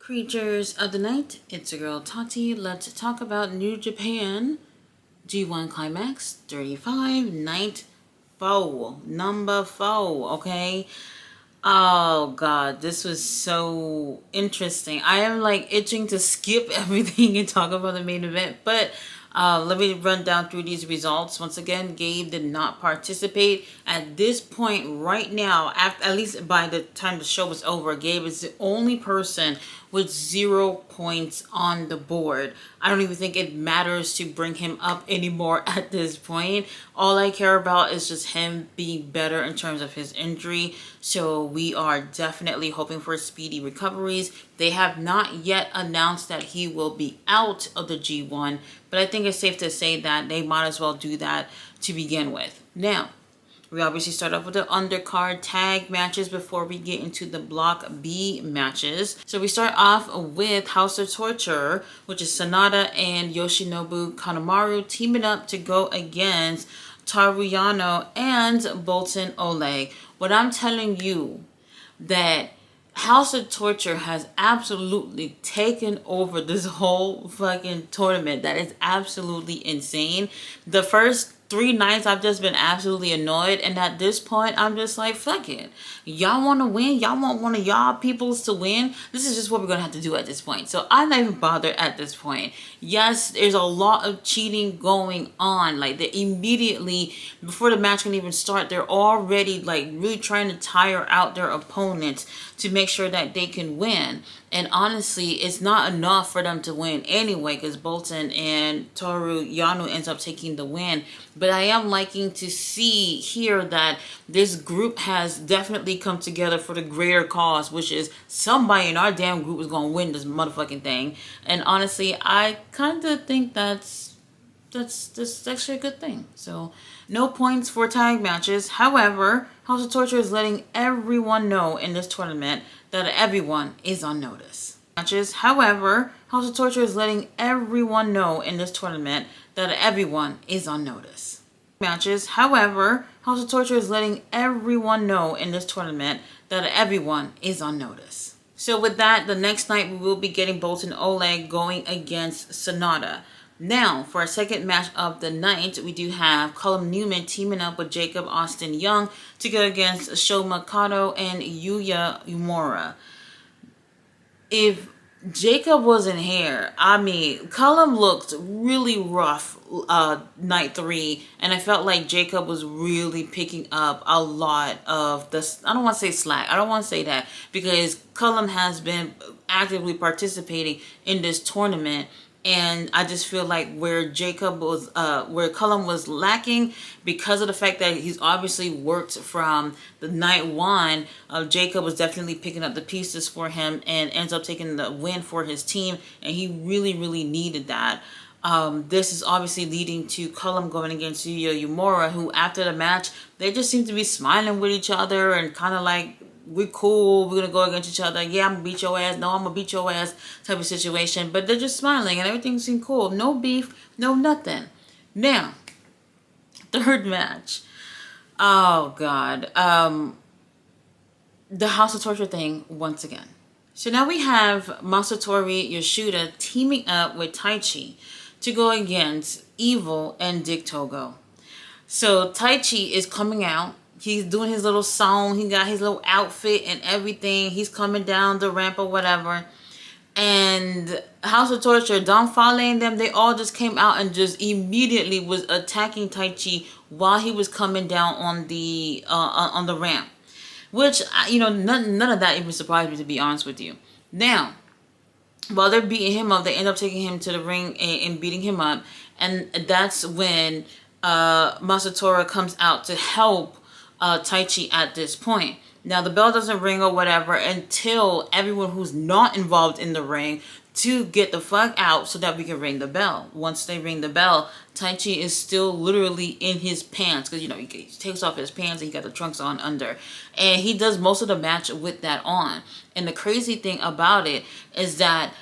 Creatures of the night, it's your girl Tati. Let's talk about New Japan G1 Climax 35 Night 4, number 4, okay? Oh god, this was so interesting. I am like itching to skip everything and talk about the main event, but let me run down through these results. Once again, Gabe did not participate. At this point right now, at least by the time the show was over, Gabe is the only person with 0 points on the board. I don't even think it matters to bring him up anymore at this point. All I care about is just him being better in terms of his injury. So we are definitely hoping for speedy recoveries. They have not yet announced that he will be out of the G1, but I think it's safe to say that they might as well do that to begin with. Now, we obviously start off with the undercard tag matches before we get into the Block B matches. So we start off with House of Torture, which is Sanada and Yoshinobu Kanemaru teaming up to go against Toru Yano and Boltin Oleg. What I'm telling you, that House of Torture has absolutely taken over this whole fucking tournament. That is absolutely insane. The first 3 nights I've just been absolutely annoyed, and at this point I'm just like, fuck it. Y'all want to win? Y'all want one of y'all peoples to win? This is just what we're gonna have to do at this point. So I'm not even bothered at this point. Yes, there's a lot of cheating going on. Like, they immediately, before the match can even start, they're already like really trying to tire out their opponents to make sure that they can win. And honestly, it's not enough for them to win anyway, because Boltin and Toru Yano ends up taking the win. But I am liking to see here that this group has definitely come together for the greater cause, which is somebody in our damn group is going to win this motherfucking thing. And honestly, I kind of think that's actually a good thing. So no points for tag matches. However, House of Torture is letting everyone know in this tournament that everyone is on notice. However, House of Torture is letting everyone know in this tournament that everyone is on notice. However, House of Torture is letting everyone know in this tournament that everyone is on notice. So with that, the next night we will be getting Boltin Oleg going against Sanada. Now, for our second match of the night, we do have Cullum Newman teaming up with Jacob Austin Young to go against Shoma Kato and Yuya Uemura. If Jacob wasn't here, I mean, Cullum looked really rough night 3, and I felt like Jacob was really picking up a lot of the, I don't want to say slack, I don't want to say that, because Cullum has been actively participating in this tournament. And I just feel like where Cullum was lacking, because of the fact that he's obviously worked from the night 1, Jacob was definitely picking up the pieces for him and ends up taking the win for his team. And he really, really needed that. This is obviously leading to Cullum going against Yuya Uemura, who after the match, they just seem to be smiling with each other and kind of like, we're cool, we're gonna go against each other, yeah, I'm gonna beat your ass, no, I'm gonna beat your ass type of situation. But they're just smiling and everything seemed cool. No beef, no nothing. Now, third match. Oh god. The House of Torture thing once again. So now we have Masatori Yoshida teaming up with Taichi to go against Evil and Dick Togo. So Taichi is coming out. He's doing his little song. He got his little outfit and everything. He's coming down the ramp or whatever. And House of Torture, Don Fale and them, they all just came out and just immediately was attacking Taichi while he was coming down on the ramp. Which, you know, none of that even surprised me, to be honest with you. Now, while they're beating him up, they end up taking him to the ring and beating him up. And that's when Masatora comes out to help Taichi at this point. Now the bell doesn't ring or whatever until everyone who's not involved in the ring to get the fuck out so that we can ring the bell. Once they ring the bell, Taichi is still literally in his pants, because you know he takes off his pants and he got the trunks on under, and he does most of the match with that on. And the crazy thing about it is that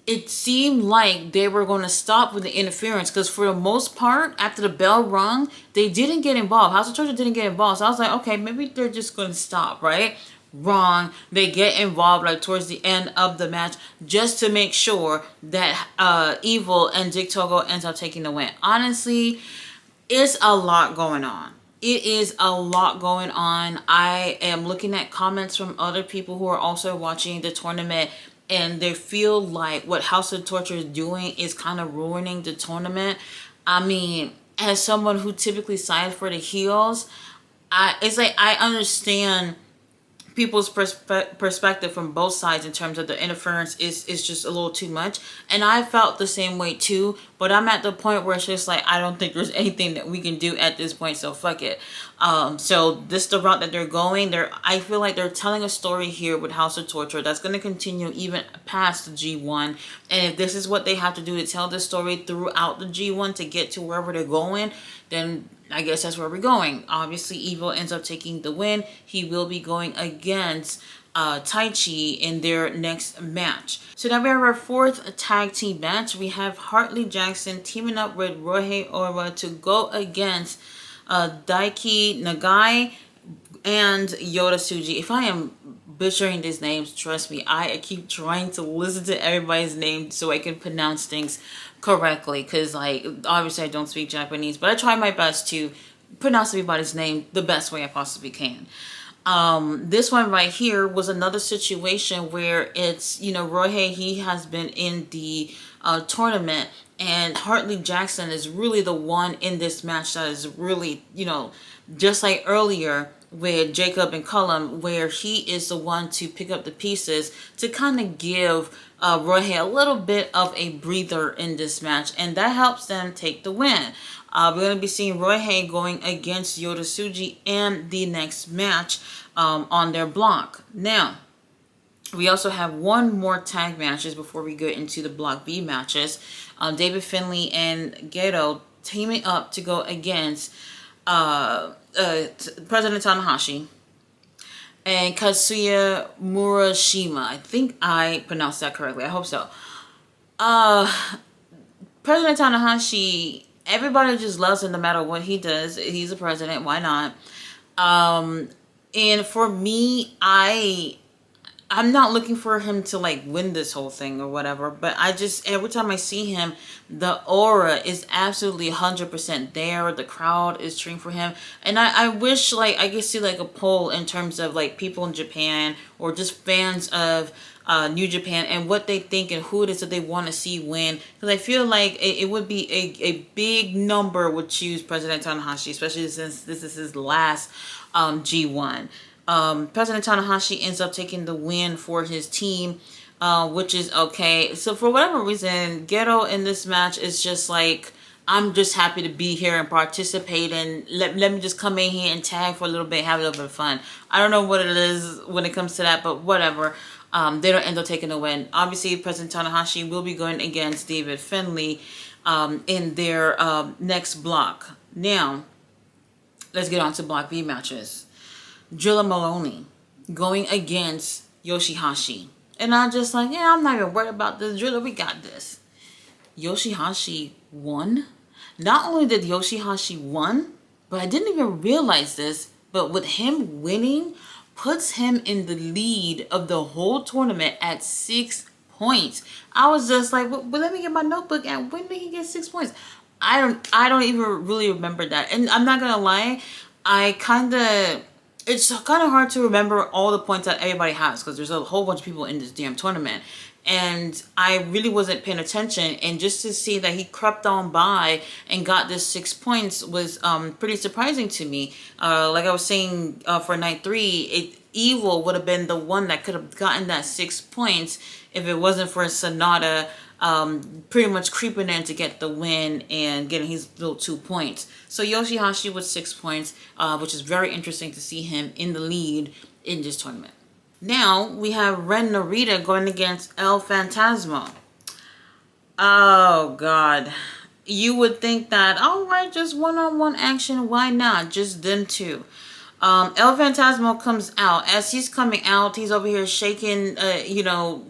it seemed like they were going to stop with the interference, because for the most part, after the bell rung, they didn't get involved. House of Torture didn't get involved. So I was like, okay, maybe they're just going to stop, right? wrong. They get involved like towards the end of the match just to make sure that Evil and Dick Togo ends up taking the win. Honestly, it's a lot going on. It is a lot going on. I am looking at comments from other people who are also watching the tournament, and they feel like what House of Torture is doing is kind of ruining the tournament. I mean, as someone who typically sides for the heels, it's like I understand people's perspective from both sides in terms of the interference is just a little too much, and I felt the same way too, but I'm at the point where it's just like I don't think there's anything that we can do at this point, so fuck it. So this is the route that they're going. I feel like they're telling a story here with House of Torture that's going to continue even past the G1, and if this is what they have to do to tell this story throughout the G1 to get to wherever they're going, then I guess that's where we're going. Obviously, Evil ends up taking the win. He will be going against Taichi in their next match. So now we have our fourth tag team match. We have Hartley Jackson teaming up with Ryohei Oiwa to go against Daiki Nagai and Yoda Tsuji. If I am butchering these names, trust me, I keep trying to listen to everybody's name so I can pronounce things correctly, because like obviously I don't speak Japanese, but I try my best to pronounce everybody's name the best way I possibly can. This one right here was another situation where it's, Ryohei, he has been in the tournament, and Hartley Jackson is really the one in this match that is really, just like earlier with Jacob and Cullum, where he is the one to pick up the pieces to kind of give Ryohei a little bit of a breather in this match, and that helps them take the win. We're going to be seeing Ryohei going against Yoda Tsuji in the next match on their block. Now, we also have one more tag matches before we get into the Block B matches. David Finlay and Gedo teaming up to go against President Tanahashi and Kazuya Murashima. I think I pronounced that correctly. I hope so. President Tanahashi, everybody just loves him no matter what he does. He's a president. Why not? And for me, I'm not looking for him to like win this whole thing or whatever, but every time I see him, the aura is absolutely 100% there. The crowd is cheering for him, and I wish like I could see like a poll in terms of like people in Japan or just fans of New Japan and what they think and who it is that they want to see win, because I feel like it would be a big number would choose President Tanahashi, especially since this is his last G1. President Tanahashi ends up taking the win for his team, which is okay. So for whatever reason, Gedo in this match is just like, I'm just happy to be here and participate, and let me just come in here and tag for a little bit, have a little bit of fun. I don't know what it is when it comes to that, but whatever. They don't end up taking the win. Obviously, President Tanahashi will be going against David Finlay in their next block. Now, let's get on to Block B matches. Drilla Maloney going against Yoshihashi. And I'm just like, yeah, I'm not even worried about this. Drilla, we got this. Yoshihashi won. Not only did Yoshihashi won, but I didn't even realize this, but with him winning, puts him in the lead of the whole tournament at 6 points. I was just like, well, let me get my notebook, and when did he get 6 points? I don't even really remember that. And I'm not gonna lie, it's kind of hard to remember all the points that everybody has, because there's a whole bunch of people in this damn tournament. And I really wasn't paying attention. And just to see that he crept on by and got this 6 points was pretty surprising to me. Like I was saying for night 3, Evil would have been the one that could have gotten that 6 points if it wasn't for Sonata pretty much creeping in to get the win and getting his little 2 points. So Yoshihashi with 6 points, which is very interesting to see him in the lead in this tournament. Now we have Ren Narita going against El Phantasmo. Oh God. You would think that, all right, just one-on-one action, why not? Just them two. El Phantasmo comes out. As he's coming out, he's over here shaking,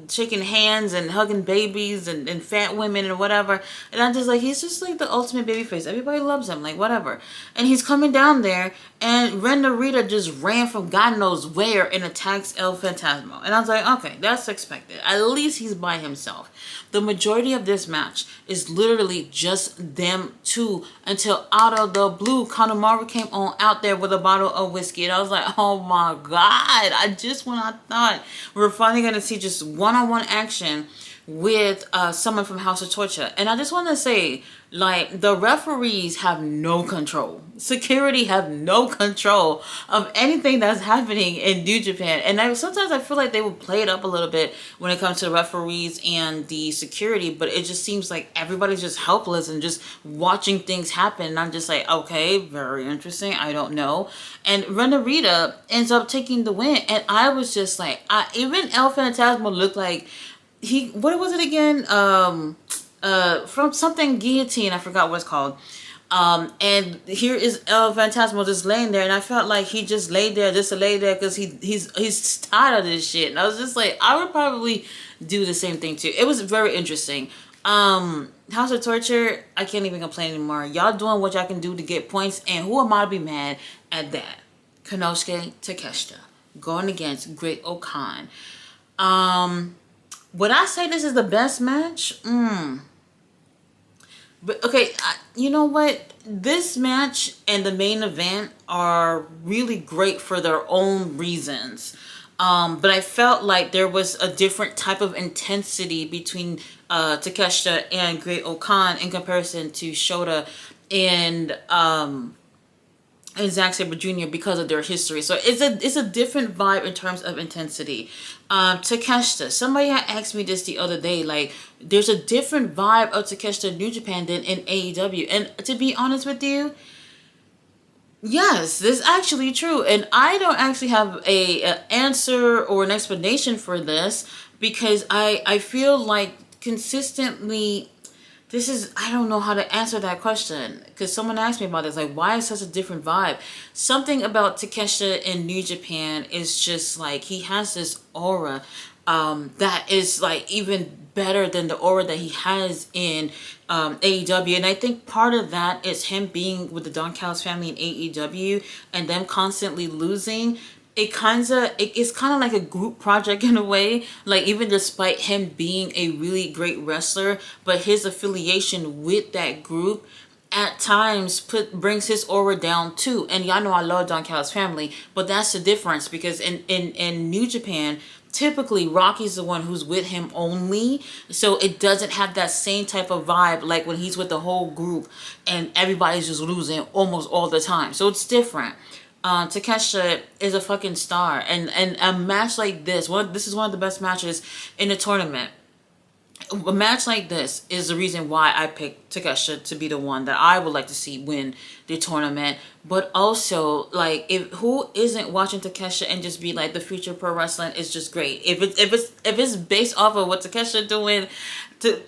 shaking hands and hugging babies and fat women and whatever. And I'm just like, he's just like the ultimate baby face. Everybody loves him, like whatever. And he's coming down there, and Renda Rita just ran from God knows where and attacks El Phantasmo. And I was like, okay, that's expected. At least he's by himself. The majority of this match is literally just them two until out of the blue, Kanemaru came on out there with a bottle of whiskey. And I was like, oh my God. When I thought we were finally going to see just one-on-one action with someone from House of Torture. And I just want to say, like, the referees have no control. Security have no control of anything that's happening in New Japan. And sometimes I feel like they would play it up a little bit when it comes to the referees and the security, but it just seems like everybody's just helpless and just watching things happen. And I'm just like, okay, very interesting. I don't know. And Renda Rita ends up taking the win. And I was just like, even El Phantasmo looked like what was it again? From something guillotine, I forgot what it's called. And here is El Phantasmo just laying there, and I felt like he just laid there just to lay there because he's tired of this shit. And I was just like, I would probably do the same thing too. It was very interesting. House of Torture, I can't even complain anymore. Y'all doing what y'all can do to get points, and who am I to be mad at that? Konosuke Takeshita going against Great Okan. Would I say this is the best match? But okay, you know what? This match and the main event are really great for their own reasons. But I felt like there was a different type of intensity between Takeshita and Great Okan in comparison to Shota and Zack Sabre Jr. because of their history. So it's a different vibe in terms of intensity. Takeshita, somebody had asked me this the other day, like, there's a different vibe of Takeshita in New Japan than in AEW. And to be honest with you, yes, this is actually true. And I don't actually have a answer or an explanation for this, because I feel like consistently, I don't know how to answer that question, because someone asked me about this, like, why is such a different vibe? Something about Takeshita in New Japan is just like, he has this aura that is like even better than the aura that he has in AEW. And I think part of that is him being with the Don Callis family in AEW and them constantly losing. It's kind of like a group project in a way, like, even despite him being a really great wrestler, but his affiliation with that group at times brings his aura down too. And y'all know I love Don Callis family, but that's the difference, because in New Japan, typically Rocky's the one who's with him only, so it doesn't have that same type of vibe like when he's with the whole group and everybody's just losing almost all the time. So it's different. Takeshita is a fucking star, and a match like this, this is one of the best matches in the tournament. A match like this is the reason why I picked Takeshita to be the one that I would like to see win the tournament. But also, like, who isn't watching Takeshita and just be like, the future pro wrestling is just great. If it's based off of what Takeshita doing,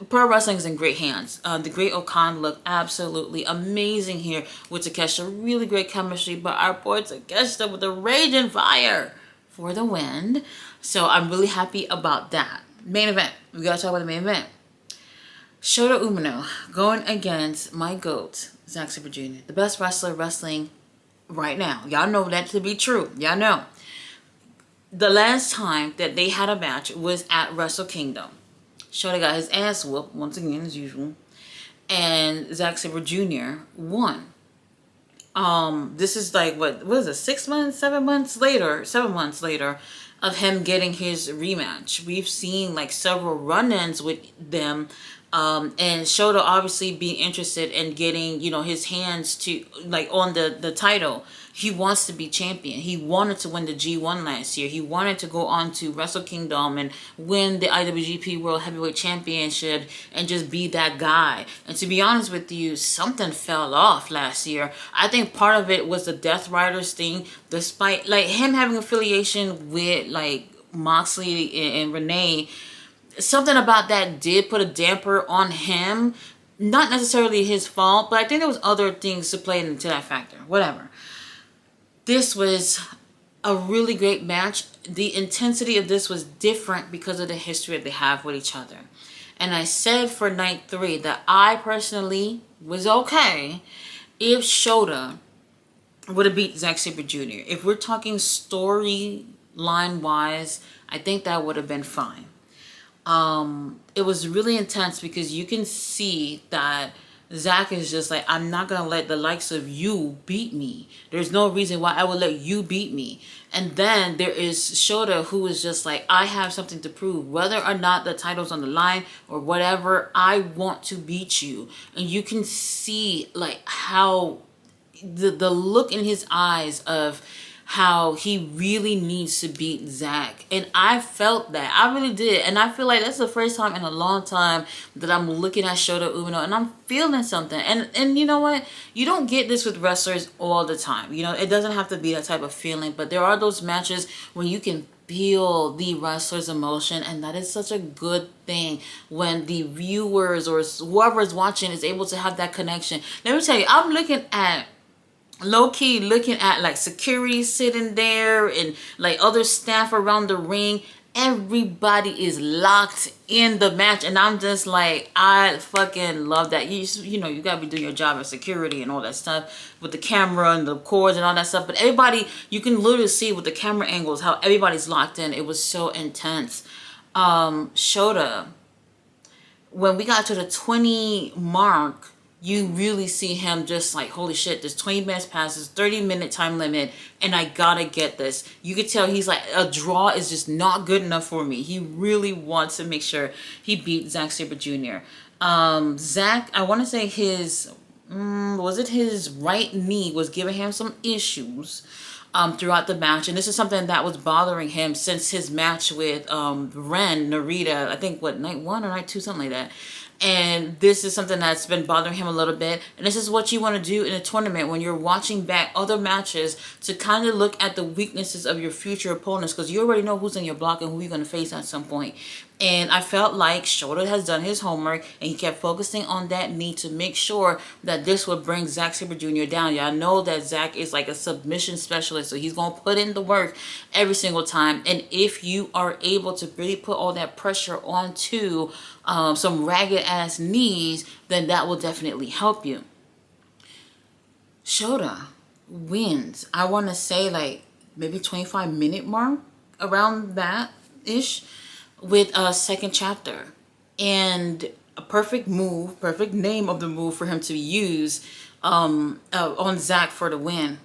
pro wrestling is in great hands. The Great Okan looked absolutely amazing here with Takeshita. Really great chemistry, but our boy Takeshita with the rage and fire for the win. So I'm really happy about that. Main event. We gotta talk about the main event. Shota Umino going against my GOAT, Zack Sabre Jr., the best wrestler wrestling right now. Y'all know that to be true. Y'all know. The last time that they had a match was at Wrestle Kingdom. Shota got his ass whooped, once again, as usual. And Zack Sabre Jr. won. This is like, what is it, 7 months later of him getting his rematch. We've seen like several run-ins with them, and Shota obviously being interested in getting, his hands to like on the title. He wants to be champion. He wanted to win the G1 last year. He wanted to go on to Wrestle Kingdom and win the IWGP World Heavyweight Championship and just be that guy. And to be honest with you, something fell off last year. I think part of it was the Death Riders thing, despite like him having affiliation with like Moxley and Renee. Something about that did put a damper on him. Not necessarily his fault, but I think there was other things to play into that factor. Whatever. This was a really great match. The intensity of this was different because of the history that they have with each other. And I said for night 3 that I personally was okay if Shota would have beat Zack Sabre Jr. If we're talking storyline wise, I think that would have been fine. It was really intense because you can see that Zack is just like, I'm not gonna let the likes of you beat me. There's no reason why I would let you beat me. And then there is Shota, who is just like, I have something to prove. Whether or not the title's on the line or whatever, I want to beat you. And you can see like how the look in his eyes of how he really needs to beat Zack. And I felt that. I really did. And I feel like that's the first time in a long time that I'm looking at Shota Umino and I'm feeling something. And you know what? You don't get this with wrestlers all the time. You know, it doesn't have to be that type of feeling. But there are those matches when you can feel the wrestler's emotion, and that is such a good thing when the viewers or whoever is watching is able to have that connection. Let me tell you, I'm looking at low-key looking at like security sitting there and like other staff around the ring. Everybody is locked in the match, and I'm just like, I fucking love that. You know, you gotta be doing your job as security and all that stuff with the camera and the cords and all that stuff, but everybody, you can literally see with the camera angles how everybody's locked in. It was so intense. Shota, when we got to the 20 mark, you really see him just like, holy shit, there's 20 minutes passes, 30-minute time limit, and I gotta get this. You could tell he's like, a draw is just not good enough for me. He really wants to make sure he beat Zack Sabre Jr. Zack, I want to say his, was it his right knee was giving him some issues throughout the match, and this is something that was bothering him since his match with Ren Narita, I think what, night 1 or night 2, something like that. And this is something that's been bothering him a little bit. And this is what you want to do in a tournament when you're watching back other matches, to kind of look at the weaknesses of your future opponents, because you already know who's in your block and who you're going to face at some point. And I felt like Shota has done his homework, and he kept focusing on that knee to make sure that this would bring Zack Sabre Jr. down. Y'all know that Zack is like a submission specialist, so he's going to put in the work every single time. And if you are able to really put all that pressure onto some ragged ass knees, then that will definitely help you. Shota wins, I want to say like maybe 25-minute mark, around that ish, with a second chapter, and a perfect move, perfect name of the move for him to use on Zack for the win.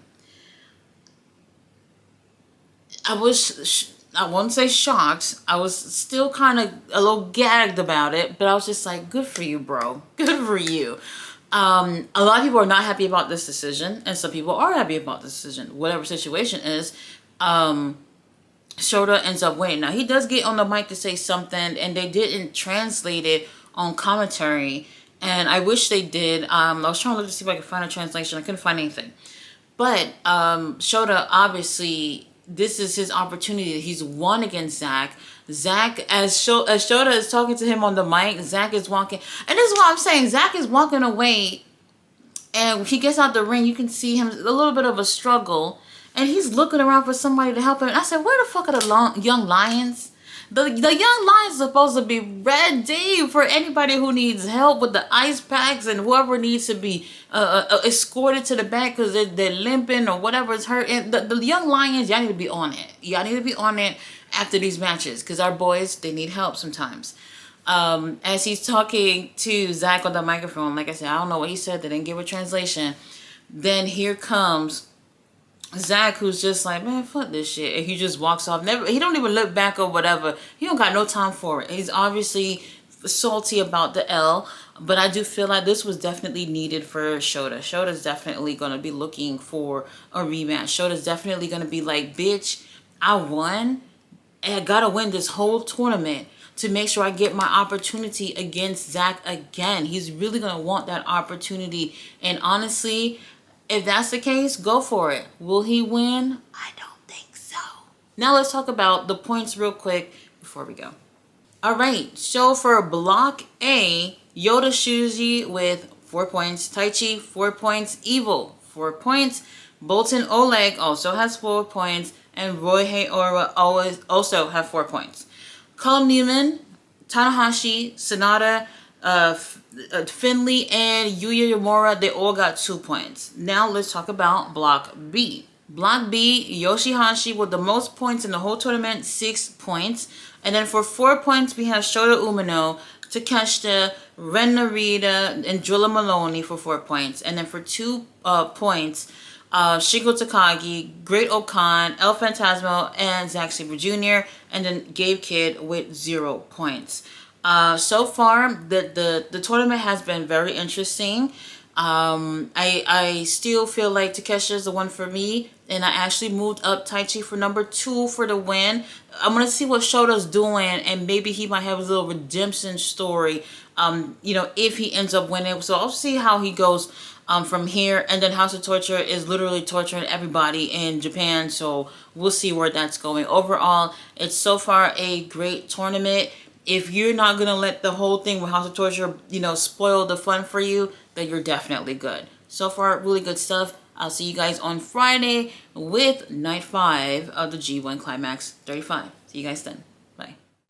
I won't say shocked. I was still kind of a little gagged about it, but I was just like, good for you, bro. Good for you. A lot of people are not happy about this decision, and some people are happy about the decision. Whatever situation is, Shota ends up winning. Now, he does get on the mic to say something, and they didn't translate it on commentary, and I wish they did. I was trying to look to see if I could find a translation. I couldn't find anything. But Shota, obviously, this is his opportunity. He's won against Zack. Zack, as Shota is talking to him on the mic, Zack is walking. And this is what I'm saying. Zack is walking away, and when he gets out the ring, you can see him a little bit of a struggle. And he's looking around for somebody to help him. And I said, where the fuck are the young lions? The young lions are supposed to be ready for anybody who needs help with the ice packs, and whoever needs to be escorted to the back because they're limping or whatever is hurting. The young lions, y'all need to be on it. Y'all need to be on it after these matches, because our boys, they need help sometimes. As he's talking to Zack on the microphone, like I said, I don't know what he said. They didn't give a translation. Then here comes Zack, who's just like, man, fuck this shit, and he just walks off. He don't even look back or whatever. He don't got no time for it. He's obviously salty about the L, but I do feel like this was definitely needed for Shota. Shota's definitely gonna be looking for a rematch. Shota's definitely gonna be like, bitch, I won, and I gotta win this whole tournament to make sure I get my opportunity against Zack again. He's really gonna want that opportunity, and honestly, if that's the case, go for it. Will he win? I don't think so. Now let's talk about the points real quick before we go. All right, so for Block A, Yota Shuji with 4 points, Taichi 4 points, Evil 4 points, Bolton Oleg also has 4 points, and Roy Haora also have 4 points. Colum Newman, Tanahashi, Sonata, Finley, and Yuya Yamura, they all got 2 points. Now let's talk about Block B. Block B, Yoshihashi with the most points in the whole tournament, 6 points. And then for 4 points, we have Shota Umino, Takeshita, Ren Narita, and Drilla Maloney for 4 points. And then for 2 points, Shingo Takagi, Great Okan, El Phantasmo, and Zack Sabre Jr., and then Gabe Kidd with 0 points. So far, the tournament has been very interesting. I still feel like Takeshita is the one for me, and I actually moved up Taichi for number 2 for the win. I'm gonna see what Shota's doing, and maybe he might have a little redemption story. If he ends up winning, so I'll see how he goes from here. And then House of Torture is literally torturing everybody in Japan, so we'll see where that's going. Overall, it's so far a great tournament. If you're not gonna let the whole thing with House of Torture, spoil the fun for you, then you're definitely good. So far, really good stuff. I'll see you guys on Friday with Night 5 of the G1 Climax 35. See you guys then.